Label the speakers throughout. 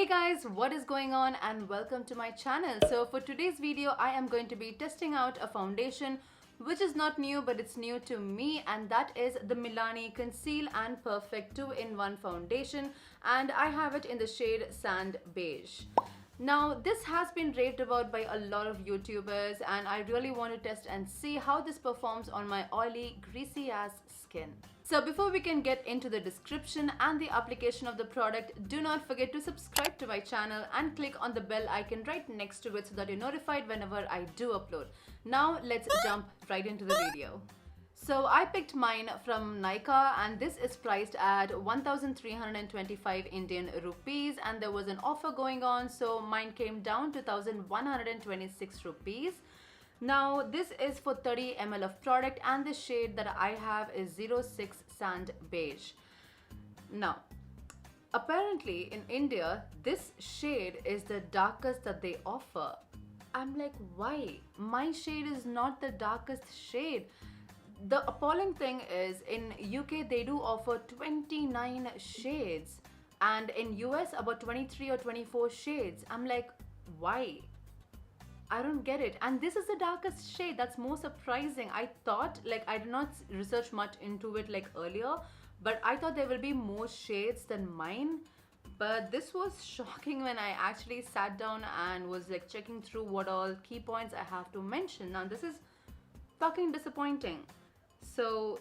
Speaker 1: Guys, what is going on and welcome to my channel. So for today's video I am going to be testing out a foundation which is not new but it's new to me, and that is the Milani Conceal and Perfect 2-in-1 foundation, and I have it in the shade Sand Beige. Now this has been raved about by a lot of YouTubers and I really want to test and see how this performs on my oily, greasy ass skin. So before we can get into the description and the application of the product, do not forget to subscribe to my channel and click on the bell icon right next to it so that you're notified whenever I do upload. Now let's jump right into the video. So I picked mine from Nykaa and this is priced at 1,325 Indian rupees, and there was an offer going on, so mine came down to 1,126 rupees. Now this is for 30 ml of product and the shade that I have is 06 Sand Beige. Now apparently in India this shade is the darkest that they offer. I'm like, why? My shade is not the darkest shade. The appalling thing is in UK they do offer 29 shades and in US about 23 or 24 shades. I'm like, why? I don't get it. And this is the darkest shade. That's more surprising. I thought, like, I did not research much into it like earlier, but I thought there will be more shades than mine. But this was shocking when I actually sat down and was like checking through what all key points I have to mention. Now this is fucking disappointing. So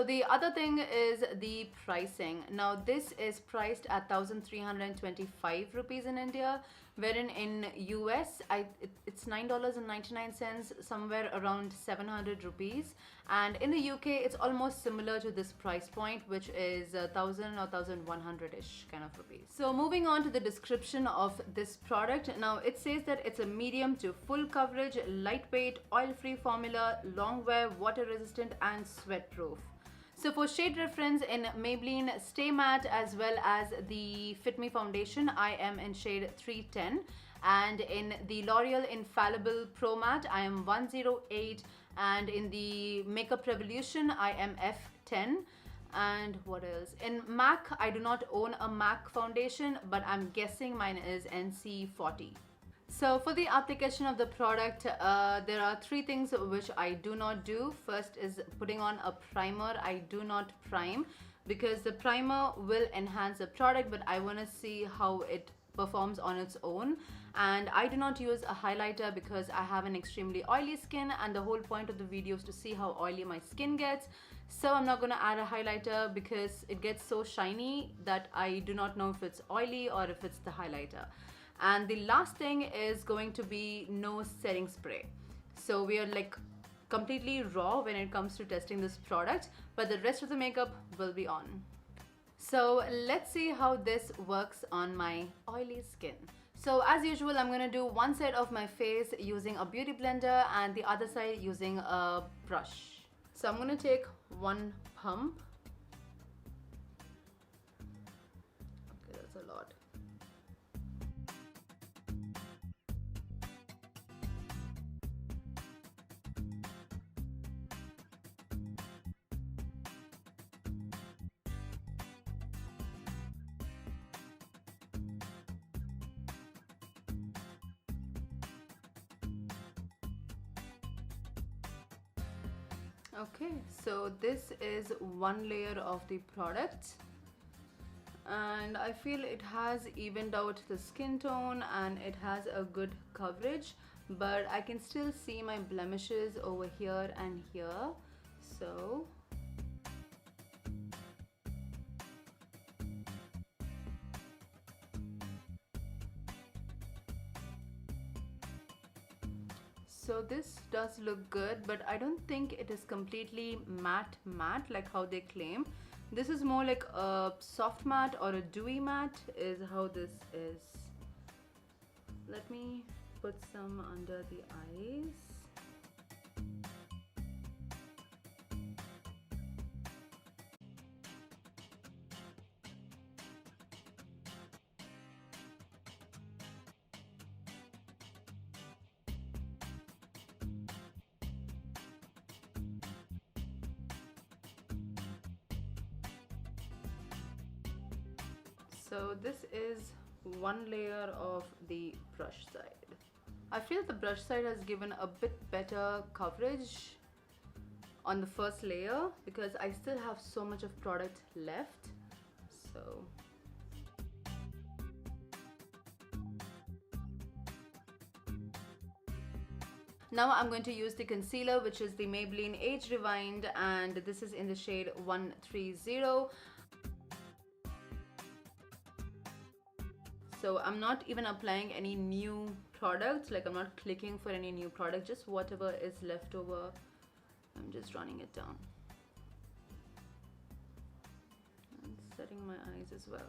Speaker 1: the other thing is the pricing. Now this is priced at 1,325 rupees in India, wherein in US it's $9.99, somewhere around 700 rupees, and in the UK it's almost similar to this price point, which is 1,000 or 1,100-ish kind of rupees. So moving on to the description of this product. Now it says that it's a medium to full coverage, lightweight, oil-free formula, long wear, water resistant and sweat proof. So for shade reference, in Maybelline Stay Matte as well as the Fit Me foundation, I am in shade 310, and in the L'Oreal Infallible Pro Matte I am 108, and in the Makeup Revolution I am F10. And what else? In MAC, I do not own a MAC foundation, but I'm guessing mine is NC40. So for the application of the product, there are three things which I do not do. First is putting on a primer. I do not prime because the primer will enhance the product, but I want to see how it performs on its own. And I do not use a highlighter because I have an extremely oily skin and the whole point of the video is to see how oily my skin gets. So I'm not going to add a highlighter because it gets so shiny that I do not know if it's oily or if it's the highlighter. And the last thing is going to be no setting spray. So we are like completely raw when it comes to testing this product, but the rest of the makeup will be on. So let's see how this works on my oily skin. So as usual, I'm going to do one side of my face using a beauty blender and the other side using a brush. So I'm going to take one pump. Okay, that's a lot. Okay, so this is one layer of the product and I feel it has evened out the skin tone and it has a good coverage, but I can still see my blemishes over here and here. So this does look good, but I don't think it is completely matte like how they claim. This is more like a soft matte or a dewy matte is how this is. Let me put some under the eyes. So this is one layer of the brush side. I feel the brush side has given a bit better coverage on the first layer because I still have so much of product left. So now I'm going to use the concealer, which is the Maybelline Age Rewind, and this is in the shade 130. So I'm not even applying any new product, like I'm not clicking for any new product, just whatever is left over, I'm just running it down. And setting my eyes as well.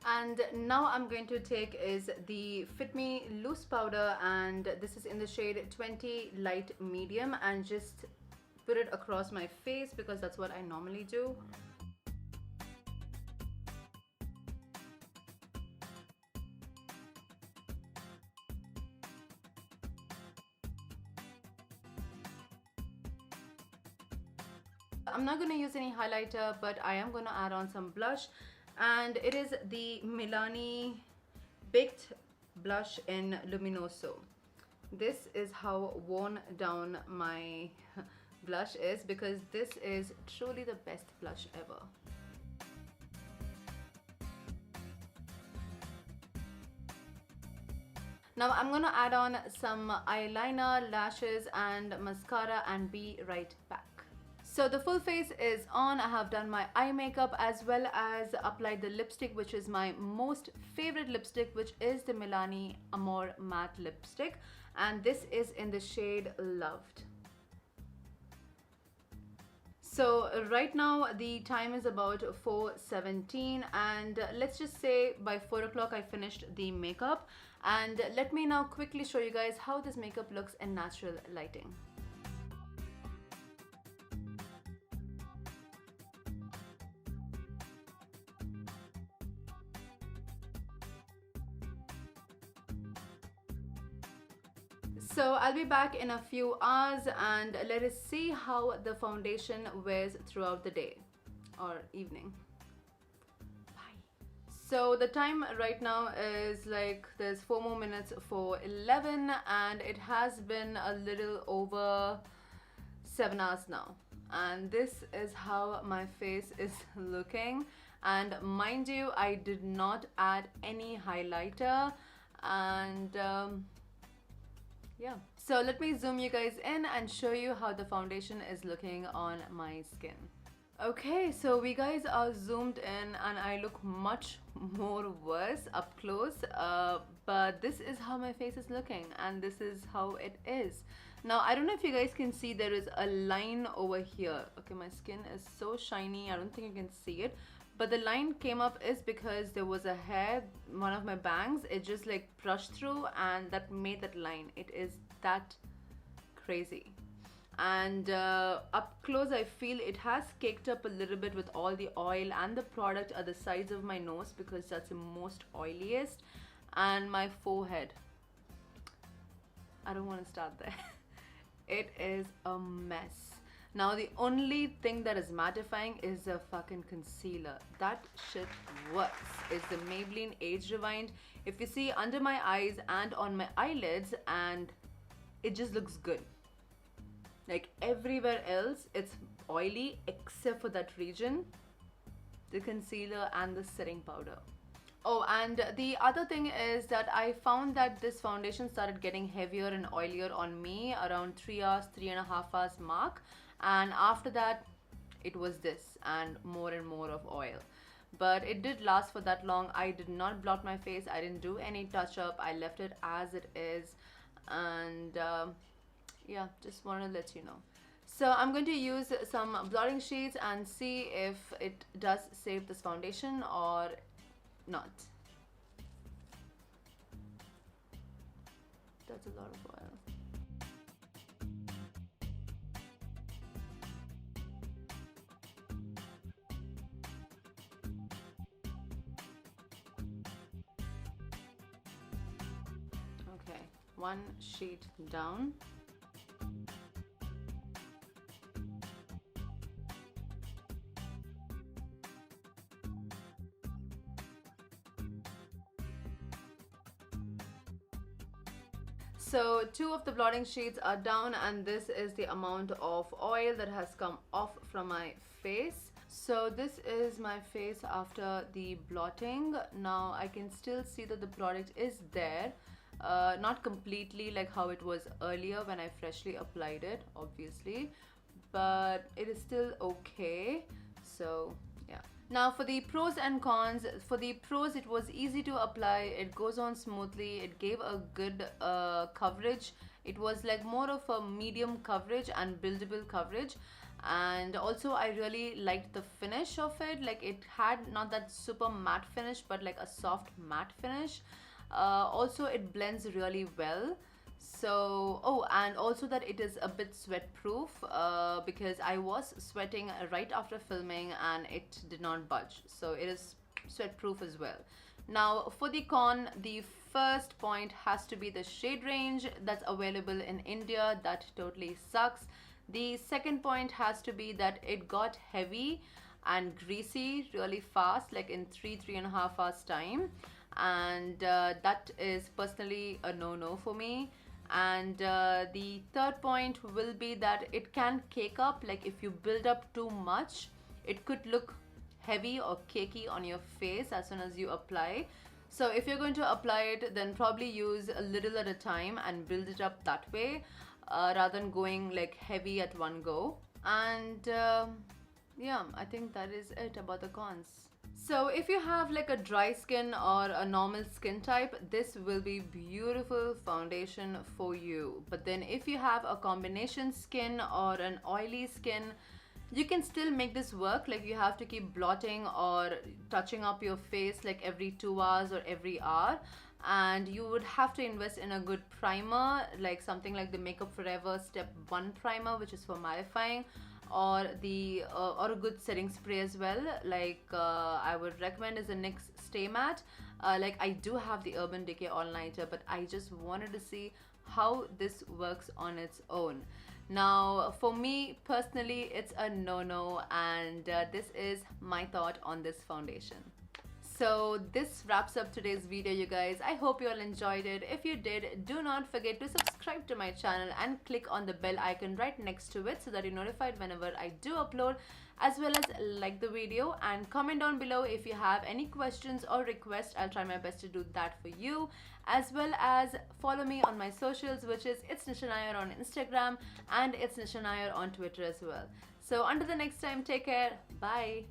Speaker 1: And now I'm going to take is the Fit Me loose powder, and this is in the shade 20 light medium, and just put it across my face because that's what I normally do. I'm not going to use any highlighter, but I am going to add on some blush, and it is the Milani Baked Blush in Luminoso. This is how worn down my blush is, because this is truly the best blush ever. Now I'm going to add on some eyeliner, lashes and mascara and be right back. So the full face is on. I have done my eye makeup as well as applied the lipstick, which is my most favorite lipstick, which is the Milani Amore matte lipstick, and this is in the shade Loved. So right now the time is about 4:17, and let's just say by 4 o'clock I finished the makeup. And let me now quickly show you guys how this makeup looks in natural lighting. So I'll be back in a few hours, and let us see how the foundation wears throughout the day or evening. Bye. So the time right now is like there's 4 more minutes for 11, and it has been a little over 7 hours now. And this is how my face is looking. And mind you, I did not add any highlighter, and yeah, so let me zoom you guys in and show you how the foundation is looking on my skin. Okay, so we guys are zoomed in and I look much more worse up close, but this is how my face is looking and this is how it is. Now I don't know if you guys can see, there is a line over here. Okay, my skin is so shiny, I don't think you can see it, but the line came up is because there was a hair, one of my bangs, it just like brushed through and that made that line. It is that crazy. And up close I feel it has caked up a little bit with all the oil and the product at the sides of my nose because that's the most oiliest, and my forehead. I don't want to start there. It is a mess. Now the only thing that is mattifying is the fucking concealer. That shit works. It's the Maybelline Age Rewind. If you see under my eyes and on my eyelids, and it just looks good. Like everywhere else it's oily except for that region, the concealer and the setting powder. Oh, and the other thing is that I found that this foundation started getting heavier and oilier on me around 3 hours, 3.5 hours mark, and after that it was this and more of oil. But it did last for that long. I did not blot my face, I didn't do any touch up, I left it as it is, and yeah, just want to let you know. So I'm going to use some blotting sheets and see if it does save this foundation or not. That's a lot of oil. Okay, one sheet down. So two of the blotting sheets are down, and this is the amount of oil that has come off from my face. So this is my face after the blotting. Now I can still see that the product is there. Not completely like how it was earlier when I freshly applied it, obviously, but it is still okay. So yeah. Now for the pros and cons. For the pros, it was easy to apply, it goes on smoothly, it gave a good coverage. It was like more of a medium coverage and buildable coverage, and also I really liked the finish of it. Like it had not that super matte finish, but like a soft matte finish. Also it blends really well. So, oh, and also that it is a bit sweat proof, because I was sweating right after filming and it did not budge, so it is sweat proof as well. Now for the con, the first point has to be the shade range that's available in India. That totally sucks. The second point has to be that it got heavy and greasy really fast, like in 3.5 hours time, and that is personally a no for me. And the third point will be that it can cake up. Like if you build up too much, it could look heavy or cakey on your face as soon as you apply. So if you're going to apply it, then probably use a little at a time and build it up that way, rather than going like heavy at one go. And yeah, I think that is it about the cons. So if you have like a dry skin or a normal skin type, this will be beautiful foundation for you. But then if you have a combination skin or an oily skin, you can still make this work. Like you have to keep blotting or touching up your face like every 2 hours or every hour, and you would have to invest in a good primer, like something like the Makeup Forever Step 1 primer, which is for mattifying, or the or a good setting spray as well. Like I would recommend is the NYX Stay Matte. Like I do have the Urban Decay All Nighter, but I just wanted to see how this works on its own. Now for me personally, it's a no, and this is my thought on this foundation. So this wraps up today's video, you guys. I hope you all enjoyed it. If you did, do not forget to subscribe to my channel and click on the bell icon right next to it so that you're notified whenever I do upload, as well as like the video and comment down below if you have any questions or requests. I'll try my best to do that for you, as well as follow me on my socials, which is It's Nisha Nair on Instagram and It's Nisha Nair on Twitter as well. So until the next time, take care. Bye.